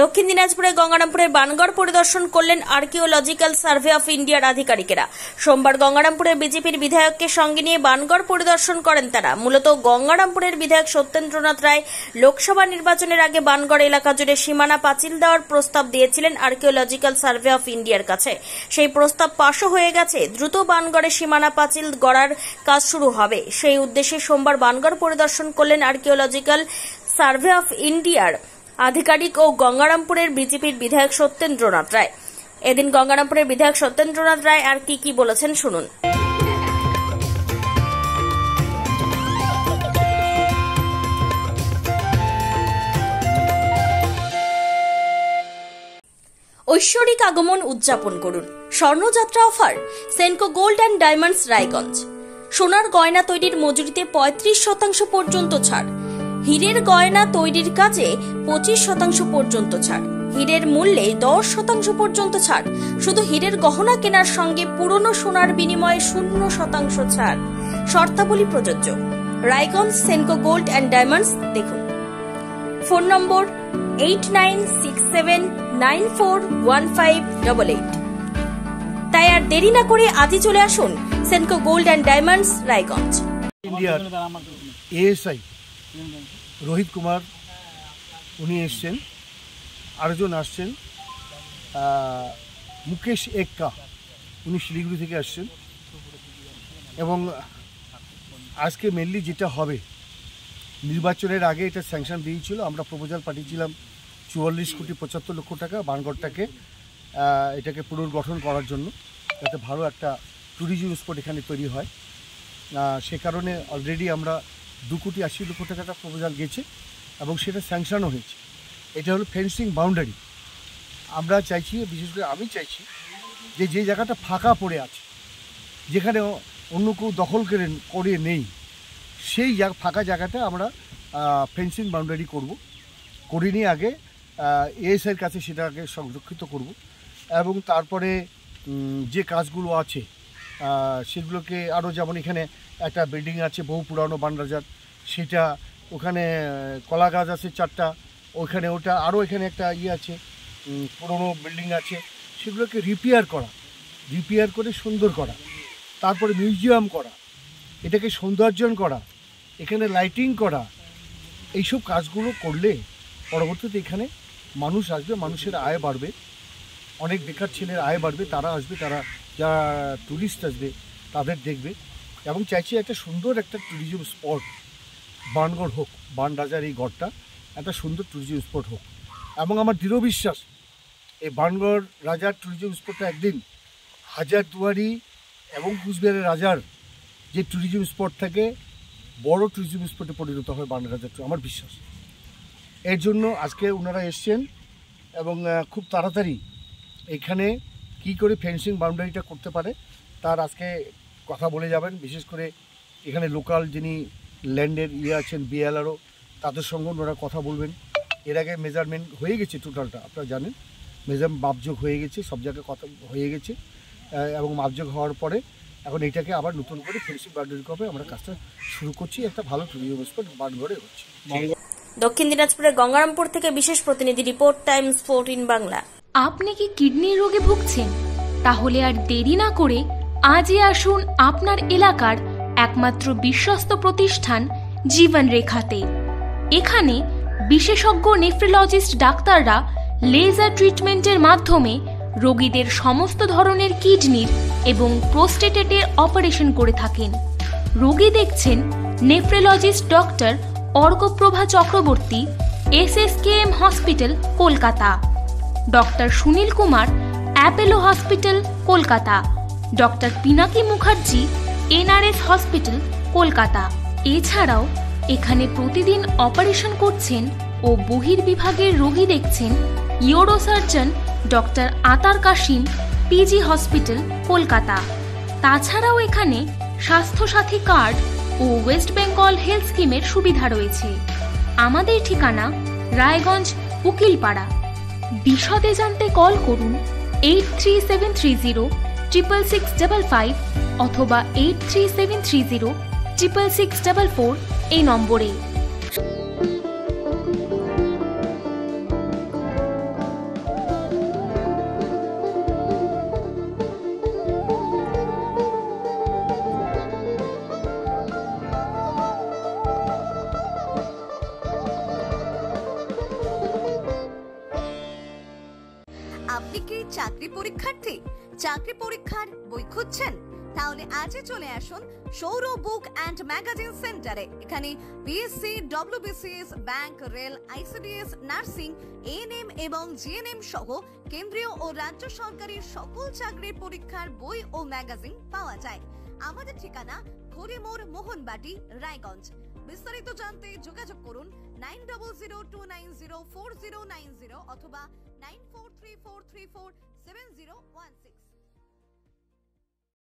দক্ষিণ দিনাজপুরে গঙ্গারামপুরের বানগড় পরিদর্শন করলেন আর্কিওলজিক্যাল সার্ভে অফ ইন্ডিয়ার আধিকারিকেরা। সোমবার গঙ্গারামপুরের বিজেপির বিধায়ককে সঙ্গে নিয়ে বানগড় পরিদর্শন করেন তারা। মূলত গঙ্গারামপুরের বিধায়ক সত্যেন্দ্রনাথ রায় লোকসভা নির্বাচনের আগে বানগড় এলাকা জুড়ে সীমানা পাঁচিল দেওয়ার প্রস্তাব দিয়েছিলেন আর্কিওলজিক্যাল সার্ভে অফ ইন্ডিয়ার কাছে। সেই প্রস্তাব পাশও হয়ে গেছে। দ্রুত বানগড়ে সীমানা পাঁচিল গড়ার কাজ শুরু হবে। সেই উদ্দেশ্যে সোমবার বানগড় পরিদর্শন করলেন আর্কিওলজিক্যাল সার্ভে অফ ইন্ডিয়ার আধিকারিক ও গঙ্গারামপুরের বিজেপির বিধায়ক সত্যেন্দ্রনাথ রায়। এদিন গঙ্গারামপুরের বিধায়ক সত্যেন্দ্রনাথ রায় আর কি বলেছেন শুনুন। ঐশ্বরিক আগমন উদযাপন করুন। স্বর্ণযাত্রা offer Senco Gold and Diamonds Raiganj. সোনার গয়না তৈরির মজুরিতে 35% পর্যন্ত ছাড়। হীরের গয়না তৈরির কাজে 25% পর্যন্ত ছাড়। হীরের মূল্যে 10% পর্যন্ত ছাড়। শুধু হীরের গহনা কেনার সঙ্গে পুরনো সোনার বিনিময়ে 0% ছাড়। শর্তাবলী প্রযোজ্য। Raiganj Senco Gold and Diamonds দেখুন। Phone number 8967941588। তাই আর দেরি না করে আজই চলে আসুন Senco Gold and Diamonds Raiganj. ইন্ডিয়ার এএসআই রোহিত কুমার উনি এসছেন, আরেকজন আসছেন মুকেশ এক্কা, উনি শিলিগুড়ি থেকে আসছেন। এবং আজকে মেনলি যেটা হবে, নির্বাচনের আগে এটা স্যাংশন দিয়েছিল, আমরা প্রপোজাল পাঠিয়েছিলাম 44,75,00,000 টাকা বানগড়টাকে এটাকে পুনর্গঠন করার জন্য, যাতে ভালো একটা ট্যুরিজম স্পট এখানে তৈরি হয়। সে কারণে অলরেডি আমরা 2,80,00,000 টাকাটা প্রপোজাল গেছে এবং সেটা স্যাংশনও হয়েছে। এটা হলো ফেন্সিং বাউন্ডারি। আমরা চাইছি, বিশেষ করে আমি চাইছি, যে জায়গাটা ফাঁকা পড়ে আছে, যেখানে অন্য কেউ দখল করে নেই, সেই ফাঁকা জায়গাটা আমরা ফেন্সিং বাউন্ডারি করে নিয়ে আগে এএসআইয়ের কাছে সেটাকে সংরক্ষিত করব। এবং তারপরে যে কাজগুলো আছে সেগুলোকে আরও, যেমন এখানে একটা বিল্ডিং আছে বহু পুরানো বানরাজার, সেটা ওখানে কলা গাছ আছে 4টা, ওখানে ওটা আরও এখানে একটা আছে পুরনো বিল্ডিং আছে, সেগুলোকে রিপেয়ার করে সুন্দর করা, তারপরে মিউজিয়াম করা, এটাকে সৌন্দর্যন করা, এখানে লাইটিং করা, এইসব কাজগুলো করলে পরবর্তীতে এখানে মানুষ আসবে, মানুষের আয় বাড়বে, অনেক বেকার ছেলের আয় বাড়বে, তারা আসবে, তারা যারা ট্যুরিস্ট আসবে তাদের দেখবে। এবং চাইছি একটা সুন্দর একটা ট্যুরিজম স্পট বানগড় হোক, বানরাজার এই গড়টা একটা সুন্দর ট্যুরিজম স্পট হোক। এবং আমার দৃঢ় বিশ্বাস এই বানগড় রাজার ট্যুরিজম স্পটটা একদিন হাজারদুয়ারি এবং কুচবিহারের রাজার যে ট্যুরিজম স্পট থাকে বড় ট্যুরিজম স্পটে পরিণত হয় বানরাজার, আমার বিশ্বাস। এর জন্য আজকে ওনারা এসছেন এবং খুব তাড়াতাড়ি এখানে কি করে ফেন্সিং বাউন্ডারিটা করতে পারে তার আজকে কথা বলে যাবেন। বিশেষ করে এখানে লোকাল যিনি ল্যান্ডের আছেন বিএলআরও, তাদের সঙ্গে ওনারা কথা বলবেন। এর আগে মেজারমেন্ট হয়ে গেছে, টোটালটা আপনারা জানেন, মাপযোগ হয়ে গেছে, সব জায়গায় কথা হয়ে গেছে। এবং মাপযোগ হওয়ার পরে এখন এটাকে আবার নতুন করে ফেন্সিং বাউন্ডারি করে আমরা কাজটা শুরু করছি। একটা ভালো ট্যুরিজম স্পট বানগড়ে হচ্ছে। দক্ষিণ দিনাজপুরের গঙ্গারামপুর থেকে বিশেষ প্রতিনিধি রিপোর্ট, টাইমস 14 বাংলা। আপনি কি কিডনির রোগে ভুগছেন? তাহলে আর দেরি না করে আজই আসুন আপনার এলাকার একমাত্র বিশ্বস্ত প্রতিষ্ঠান জীবন রেখাতে। এখানে বিশেষজ্ঞ নেফ্রোলজিস্ট ডাক্তাররা লেজার ট্রিটমেন্টের মাধ্যমে রোগীদের সমস্ত ধরনের কিডনির এবং প্রোস্টেটের অপারেশন করে থাকেন। রোগী দেখছেন nephrologist doctor Arkaprabha Chakraborty, SSKM hospital, Kolkata. Doctor Sunil Kumar, Apollo hospital, Kolkata. Doctor Pinaki Mukherjee, NRS hospital, Kolkata. এছাড়াও এখানে প্রতিদিন অপারেশন করছেন ও বহির্বিভাগের রোগী দেখছেন ইউরোসার্জন ডক্টর আতার কাশিম, PG হসপিটাল, কলকাতা। তাছাড়াও এখানে স্বাস্থ্যসাথী কার্ড ও ওয়েস্ট বেঙ্গল হেলথ স্কিমের সুবিধা রয়েছে। আমাদের ঠিকানা রায়গঞ্জ, উকিলপাড়া। বিশদে জানতে কল করুন 8373066655 অথবা 8373066644 এই নম্বরে। চাকরি পরীক্ষার্থী? চাকরি পরীক্ষার বই খুঁজছেন? তাহলে আজই চলে আসুন সৌরভ বুক অ্যান্ড ম্যাগাজিন সেন্টারে। এখানে BSc, WBCS, bank, rail, ICDS, nursing, ANM এবং জিএনএম সহ কেন্দ্রীয় ও রাজ্য সরকারি সকল চাকরির পরীক্ষার বই ও ম্যাগাজিন পাওয়া যায়। আমাদের ঠিকানা হরিমোড়, মোহনবাটি, রায়গঞ্জ। বিস্তারিত জানতে যোগাযোগ করুন 9002904090 অথবা 9434347016।